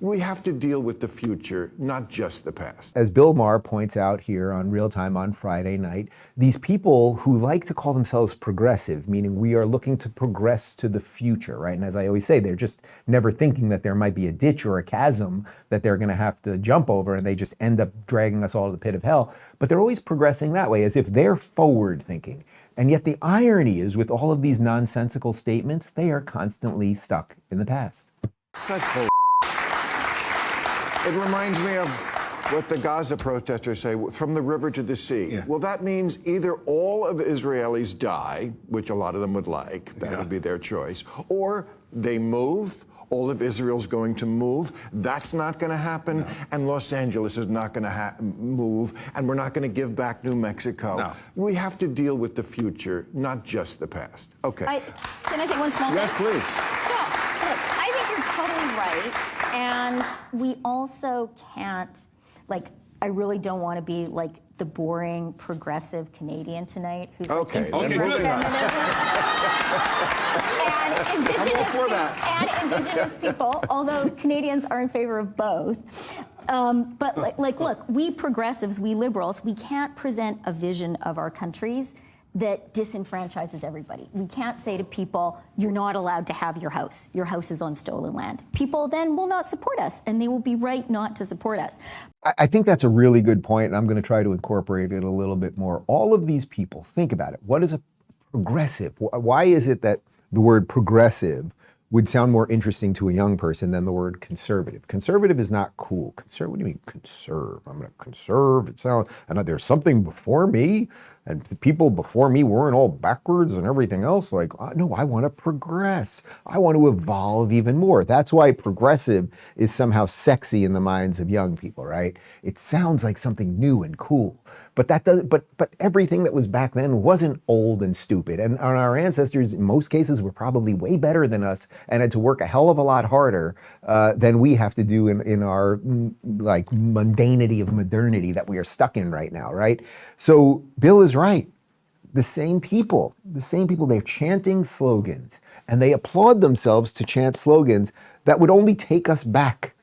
We have to deal with the future, not just the past. As Bill Maher points out here on Real Time on Friday night, these people who like to call themselves progressive, meaning we are looking to progress to the future, right? And as I always say, they're just never thinking that there might be a ditch or a chasm that they're going to have to jump over, and they just end up dragging us all to the pit of hell. But they're always progressing that way, as if they're forward thinking. And yet the irony is, with all of these nonsensical statements, they are constantly stuck in the past. Such bull. It reminds me of what the Gaza protesters say, from the river to the sea. Yeah. Well, that means either all of Israelis die, which a lot of them would like, that would be their choice, or they move. All of Israel's going to move. That's not going to happen. No. And Los Angeles is not going to move. And we're not going to give back New Mexico. No. We have to deal with the future, not just the past. Okay. Can I say one small thing? Yes, please. No, look, I think you're totally right. And we also can't, I really don't want to be like the boring progressive Canadian tonight who's okay, in favor of feminism. And Indigenous people, although Canadians are in favor of both. But look, we progressives, we liberals, we can't present a vision of our countries that disenfranchises everybody. We can't say to people, you're not allowed to have your house. Your house is on stolen land. People then will not support us, and they will be right not to support us. I think that's a really good point, and I'm going to try to incorporate it a little bit more. All of these people, think about it. What is a progressive? Why is it that the word progressive would sound more interesting to a young person than the word conservative? Conservative is not cool. What do you mean conserve? I'm going to conserve. It sounds, and there's something before me, and people before me weren't all backwards and everything else. No, I want to progress. I want to evolve even more. That's why progressive is somehow sexy in the minds of young people, right? It sounds like something new and cool. But but everything that was back then wasn't old and stupid. And our ancestors, in most cases, were probably way better than us and had to work a hell of a lot harder than we have to do in our mundanity of modernity that we are stuck in right now, right? So Bill is right. The same people, they're chanting slogans, and they applaud themselves to chant slogans that would only take us back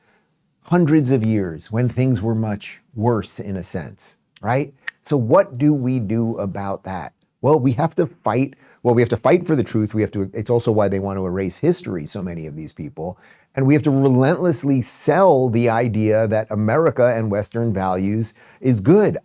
hundreds of years when things were much worse in a sense, right? So what do we do about that? Well, we have to fight. Well, we have to fight for the truth. It's also why they want to erase history, so many of these people. And we have to relentlessly sell the idea that America and Western values is good.